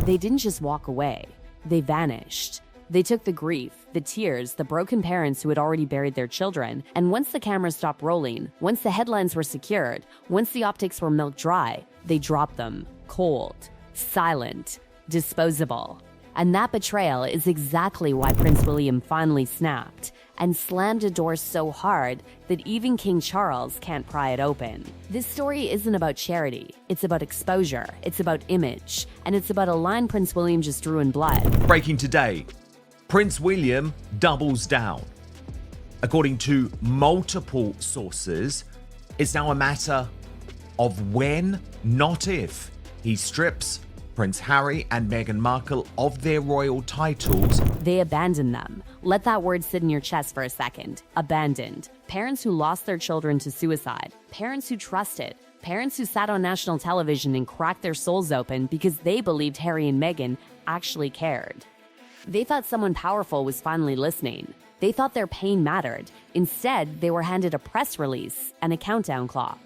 They didn't just walk away. They vanished. They took the grief, the tears, the broken parents who had already buried their children, and once the cameras stopped rolling, once the headlines were secured, once the optics were milked dry, they dropped them, cold, silent, disposable. And that betrayal is exactly why Prince William finally snapped and slammed a door so hard that even King Charles can't pry it open. This story isn't about charity. It's about exposure. It's about image. And it's about a line Prince William just drew in blood. Breaking today, Prince William doubles down. According to multiple sources, it's now a matter of when, not if, he strips Prince Harry and Meghan Markle of their royal titles. They abandoned them. Let that word sit in your chest for a second. Abandoned. Parents who lost their children to suicide. Parents who trusted. Parents who sat on national television and cracked their souls open because they believed Harry and Meghan actually cared. They thought someone powerful was finally listening. They thought their pain mattered. Instead, they were handed a press release and a countdown clock.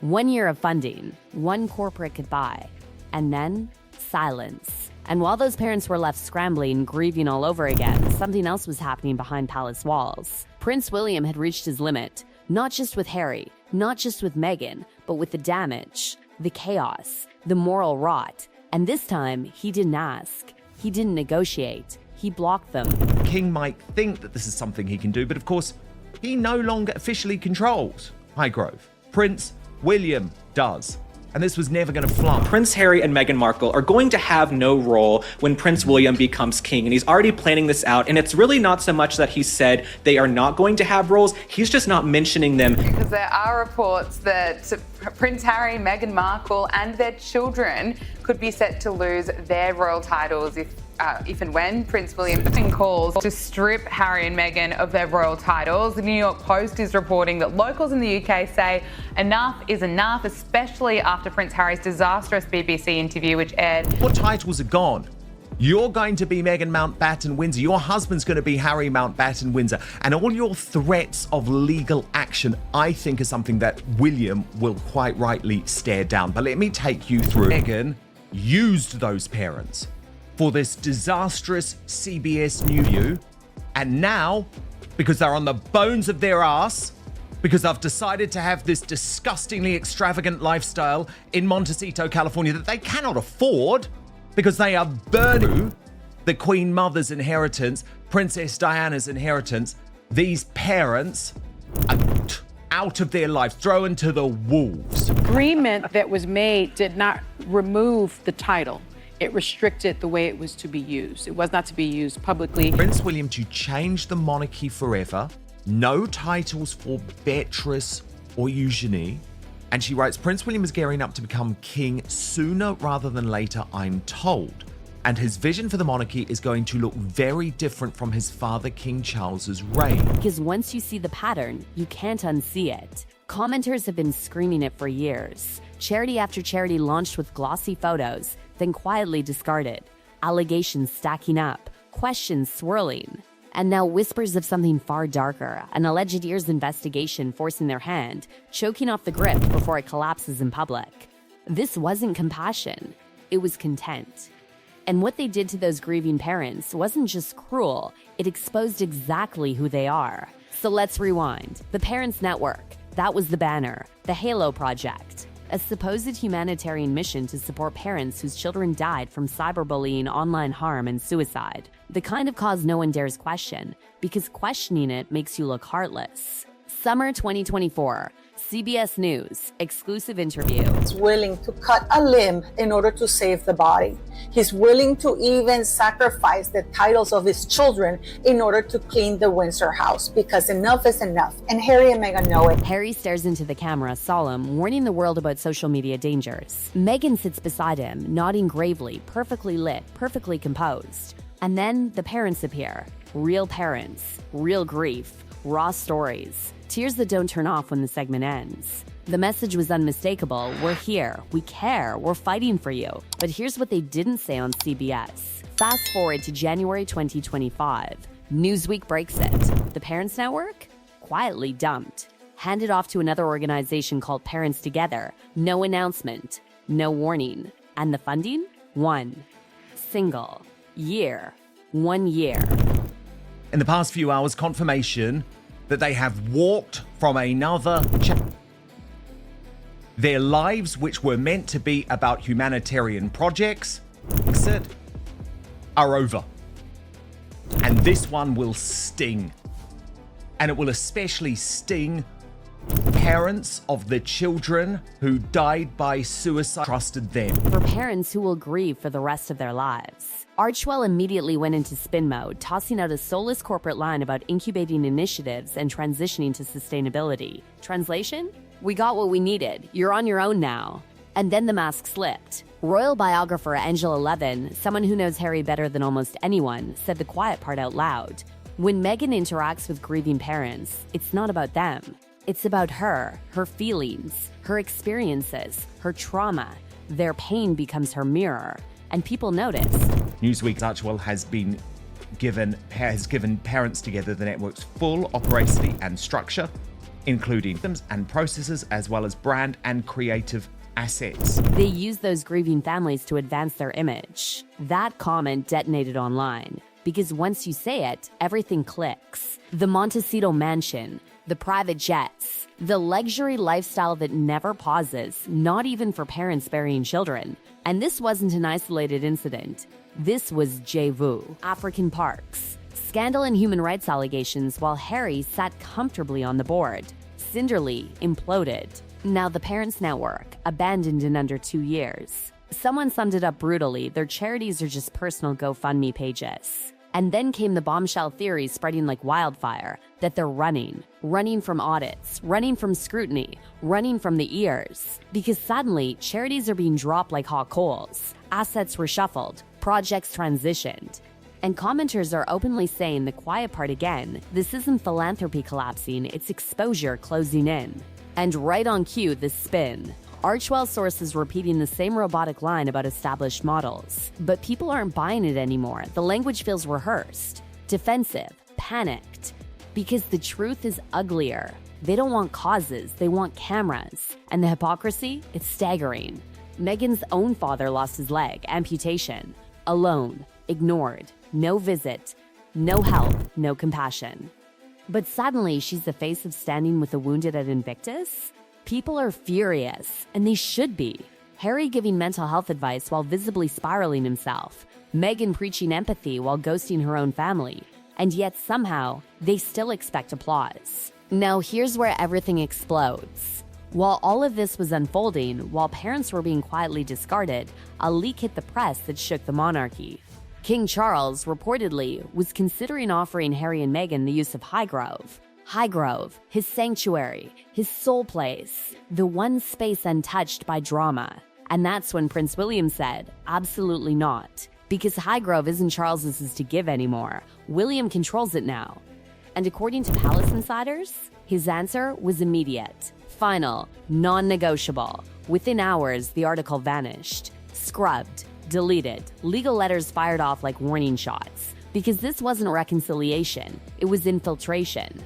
1 year of funding, one corporate goodbye, and then silence. And while those parents were left scrambling, grieving all over again, something else was happening behind palace walls. Prince William had reached his limit, not just with Harry, not just with Meghan, but with the damage, the chaos, the moral rot. And this time, he didn't ask. He didn't negotiate. He blocked them. The king might think that this is something he can do, but of course, he no longer officially controls Highgrove. Prince William does. And this was never going to fly. Prince Harry and Meghan Markle are going to have no role when Prince William becomes king, and he's already planning this out. And it's really not so much that he said they are not going to have roles, he's just not mentioning them. Because there are reports that Prince Harry, Meghan Markle and their children could be set to lose their royal titles if and when Prince William calls to strip Harry and Meghan of their royal titles. The New York Post is reporting that locals in the UK say enough is enough, especially after Prince Harry's disastrous BBC interview, which aired. Your titles are gone. You're going to be Meghan Mountbatten Windsor. Your husband's going to be Harry Mountbatten Windsor. And all your threats of legal action, I think, is something that William will quite rightly stare down. But let me take you through. Meghan used those parents for this disastrous CBS News. And now, because they're on the bones of their ass, because I've decided to have this disgustingly extravagant lifestyle in Montecito, California, that they cannot afford, because they are burning the Queen Mother's inheritance, Princess Diana's inheritance, these parents are out of their lives, thrown to the wolves. Agreement that was made did not remove the title. It restricted the way it was to be used. It was not to be used publicly. Prince William to change the monarchy forever. No titles for Beatrice or Eugenie. And she writes, Prince William is gearing up to become king sooner rather than later, I'm told. And his vision for the monarchy is going to look very different from his father, King Charles's reign. Because once you see the pattern, you can't unsee it. Commenters have been screaming it for years. Charity after charity launched with glossy photos, then quietly discarded. Allegations stacking up, questions swirling. And now whispers of something far darker, an alleged years investigation forcing their hand, choking off the grip before it collapses in public. This wasn't compassion, it was content. And what they did to those grieving parents wasn't just cruel, it exposed exactly who they are. So let's rewind. The Parents Network, that was the banner, the Halo Project. A supposed humanitarian mission to support parents whose children died from cyberbullying, online harm, and suicide. The kind of cause no one dares question, because questioning it makes you look heartless. Summer 2024, CBS News, exclusive interview. He's willing to cut a limb in order to save the body. He's willing to even sacrifice the titles of his children in order to clean the Windsor house, because enough is enough. And Harry and Meghan know it. Harry stares into the camera, solemn, warning the world about social media dangers. Meghan sits beside him, nodding gravely, perfectly lit, perfectly composed. And then the parents appear. Real parents, real grief, raw stories. Tears that don't turn off when the segment ends. The message was unmistakable. We're here. We care. We're fighting for you. But here's what they didn't say on CBS. Fast forward to January 2025. Newsweek breaks it. The Parents Network? Quietly dumped. Handed off to another organization called Parents Together. No announcement. No warning. And the funding? One. single year. 1 year. In the past few hours, confirmation that they have walked from another their lives, which were meant to be about humanitarian projects, are over. And this one will sting. And it will especially sting parents of the children who died by suicide, trusted them. For parents who will grieve for the rest of their lives. Archewell immediately went into spin mode, tossing out a soulless corporate line about incubating initiatives and transitioning to sustainability. Translation? We got what we needed. You're on your own now. And then the mask slipped. Royal biographer Angela Levin, someone who knows Harry better than almost anyone, said the quiet part out loud. When Meghan interacts with grieving parents, it's not about them. It's about her feelings, her experiences, her trauma. Their pain becomes her mirror, and people notice. Newsweek's Archewell has given parents together the network's full operacy and structure, including systems and processes, as well as brand and creative assets. They use those grieving families to advance their image. That comment detonated online, because once you say it, everything clicks. The Montecito mansion, the private jets, the luxury lifestyle that never pauses, not even for parents burying children. And this wasn't an isolated incident. This was Jevu, African parks, scandal and human rights allegations while Harry sat comfortably on the board. Cinderly imploded. Now the Parents Network, abandoned in under 2 years. Someone summed it up brutally: their charities are just personal GoFundMe pages. And then came the bombshell theories spreading like wildfire that they're running from audits, running from scrutiny, running from the ears. Because suddenly, charities are being dropped like hot coals. Assets reshuffled, projects transitioned. And commenters are openly saying the quiet part again: this isn't philanthropy collapsing, it's exposure closing in. And right on cue, the spin. Archewell sources repeating the same robotic line about established models. But people aren't buying it anymore. The language feels rehearsed, defensive, panicked. Because the truth is uglier. They don't want causes, they want cameras. And the hypocrisy? It's staggering. Meghan's own father lost his leg, amputation. Alone, ignored, no visit, no help, no compassion. But suddenly, she's the face of standing with the wounded at Invictus? People are furious, and they should be. Harry giving mental health advice while visibly spiraling himself. Meghan preaching empathy while ghosting her own family. And yet somehow, they still expect applause. Now here's where everything explodes. While all of this was unfolding, while parents were being quietly discarded, a leak hit the press that shook the monarchy. King Charles, reportedly, was considering offering Harry and Meghan the use of Highgrove. Highgrove, his sanctuary, his soul place, the one space untouched by drama. And that's when Prince William said, absolutely not. Because Highgrove isn't Charles's to give anymore. William controls it now. And according to palace insiders, his answer was immediate, final, non-negotiable. Within hours, the article vanished, scrubbed, deleted, legal letters fired off like warning shots. Because this wasn't reconciliation, it was infiltration.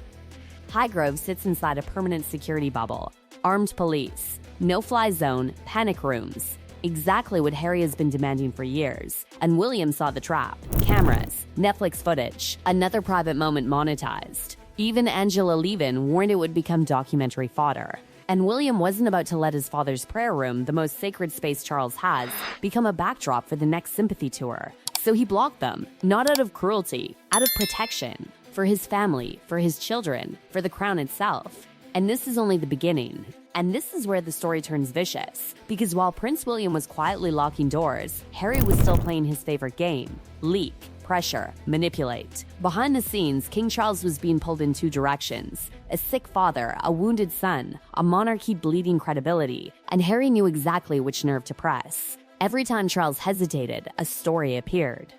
Highgrove sits inside a permanent security bubble, armed police, no-fly zone, panic rooms. Exactly what Harry has been demanding for years. And William saw the trap. Cameras, Netflix footage, another private moment monetized. Even Angela Levin warned it would become documentary fodder. And William wasn't about to let his father's prayer room, the most sacred space Charles has, become a backdrop for the next sympathy tour. So he blocked them, not out of cruelty, out of protection. For his family, for his children, for the crown itself. And this is only the beginning. And this is where the story turns vicious. Because while Prince William was quietly locking doors, Harry was still playing his favorite game: leak, pressure, manipulate. Behind the scenes, King Charles was being pulled in two directions: a sick father, a wounded son, a monarchy bleeding credibility. And Harry knew exactly which nerve to press. Every time Charles hesitated, a story appeared.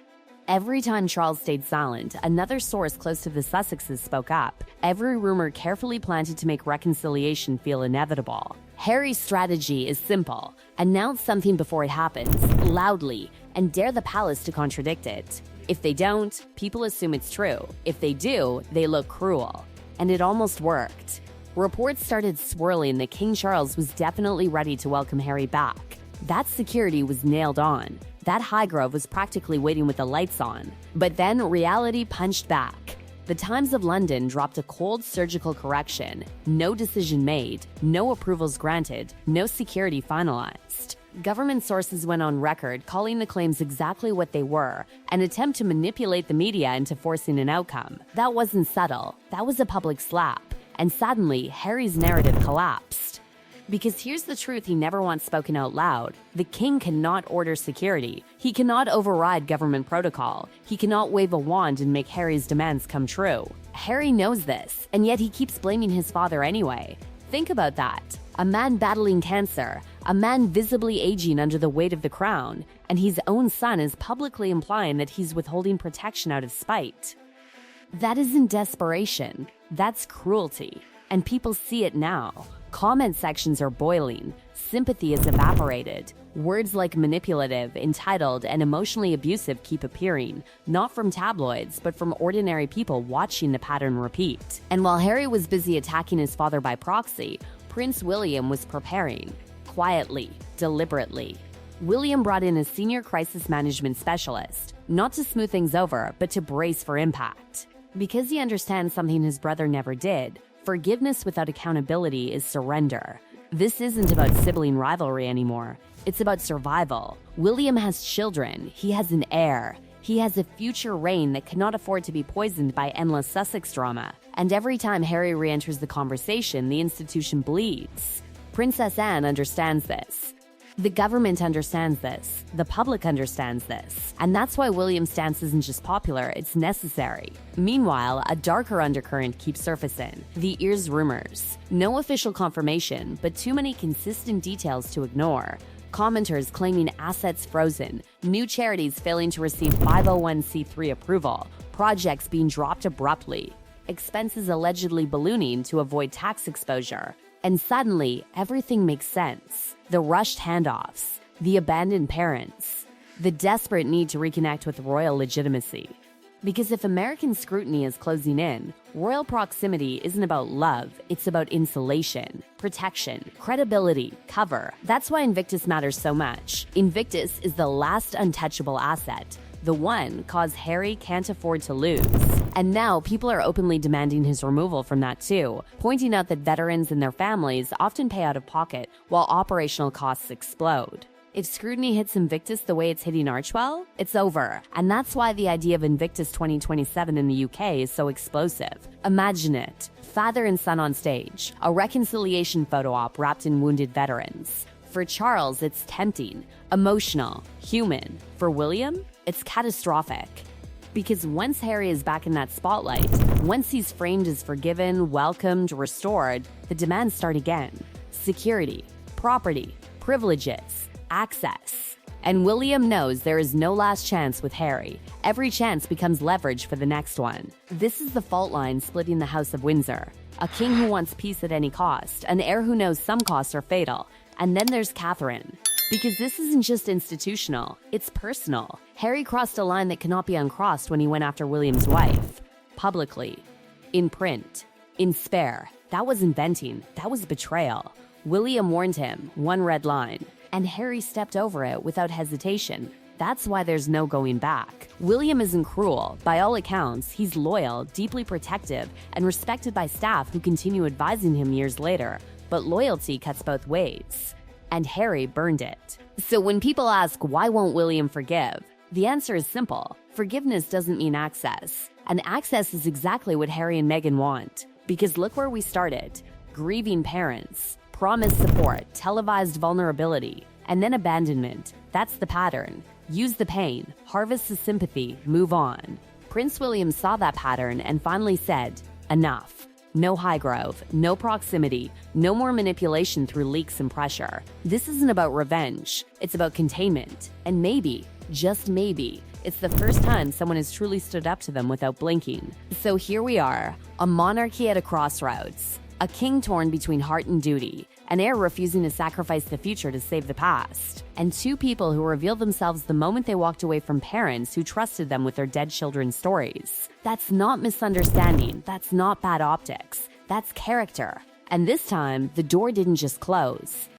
Every time Charles stayed silent, another source close to the Sussexes spoke up. Every rumor carefully planted to make reconciliation feel inevitable. Harry's strategy is simple: announce something before it happens, loudly, and dare the palace to contradict it. If they don't, people assume it's true. If they do, they look cruel. And it almost worked. Reports started swirling that King Charles was definitely ready to welcome Harry back. That security was nailed on. That Highgrove was practically waiting with the lights on. But then reality punched back. The Times of London dropped a cold surgical correction. No decision made, no approvals granted, no security finalized. Government sources went on record calling the claims exactly what they were, an attempt to manipulate the media into forcing an outcome. That wasn't subtle, that was a public slap. And suddenly, Harry's narrative collapsed. Because here's the truth he never wants spoken out loud. The king cannot order security. He cannot override government protocol. He cannot wave a wand and make Harry's demands come true. Harry knows this, and yet he keeps blaming his father anyway. Think about that. A man battling cancer, a man visibly aging under the weight of the crown, and his own son is publicly implying that he's withholding protection out of spite. That isn't desperation. That's cruelty. And people see it now. Comment sections are boiling. Sympathy is evaporated. Words like manipulative, entitled, and emotionally abusive keep appearing, not from tabloids, but from ordinary people watching the pattern repeat. And while Harry was busy attacking his father by proxy, Prince William was preparing. Quietly, deliberately. William brought in a senior crisis management specialist, not to smooth things over, but to brace for impact. Because he understands something his brother never did, forgiveness without accountability is surrender. This isn't about sibling rivalry anymore. It's about survival. William has children. He has an heir. He has a future reign that cannot afford to be poisoned by endless Sussex drama. And every time Harry re-enters the conversation, the institution bleeds. Princess Anne understands this. The government understands this. The public understands this. And that's why William's stance isn't just popular, it's necessary. Meanwhile, a darker undercurrent keeps surfacing. The ears rumors. No official confirmation, but too many consistent details to ignore. Commenters claiming assets frozen, new charities failing to receive 501c3 approval, projects being dropped abruptly, expenses allegedly ballooning to avoid tax exposure. And suddenly, everything makes sense. The rushed handoffs, the abandoned parents, the desperate need to reconnect with royal legitimacy. Because if American scrutiny is closing in, royal proximity isn't about love, it's about insulation, protection, credibility, cover. That's why Invictus matters so much. Invictus is the last untouchable asset, the one cause Harry can't afford to lose. And now people are openly demanding his removal from that too, pointing out that veterans and their families often pay out of pocket while operational costs explode. If scrutiny hits Invictus the way it's hitting Archwell, it's over. And that's why the idea of Invictus 2027 in the UK is so explosive. Imagine it. Father and son on stage. A reconciliation photo op wrapped in wounded veterans. For Charles, it's tempting, emotional, human. For William, it's catastrophic. Because once Harry is back in that spotlight, once he's framed as forgiven, welcomed, restored, the demands start again. Security, property, privileges, access. And William knows there is no last chance with Harry. Every chance becomes leverage for the next one. This is the fault line splitting the House of Windsor. A king who wants peace at any cost, an heir who knows some costs are fatal. And then there's Catherine. Because this isn't just institutional, it's personal. Harry crossed a line that cannot be uncrossed when he went after William's wife. Publicly. In print. In spare. That was inventing. That was betrayal. William warned him, one red line. And Harry stepped over it without hesitation. That's why there's no going back. William isn't cruel. By all accounts, he's loyal, deeply protective, and respected by staff who continue advising him years later. But loyalty cuts both ways. And Harry burned it. So when people ask, why won't William forgive? The answer is simple. Forgiveness doesn't mean access. And access is exactly what Harry and Meghan want. Because look where we started. Grieving parents, promised support, televised vulnerability, and then abandonment. That's the pattern. Use the pain, harvest the sympathy, move on. Prince William saw that pattern and finally said, enough. No Highgrove, no proximity, no more manipulation through leaks and pressure. This isn't about revenge, it's about containment. And maybe, just maybe, it's the first time someone has truly stood up to them without blinking. So here we are, a monarchy at a crossroads. A king torn between heart and duty, an heir refusing to sacrifice the future to save the past, and two people who revealed themselves the moment they walked away from parents who trusted them with their dead children's stories. That's not misunderstanding, that's not bad optics, that's character. And this time, the door didn't just close,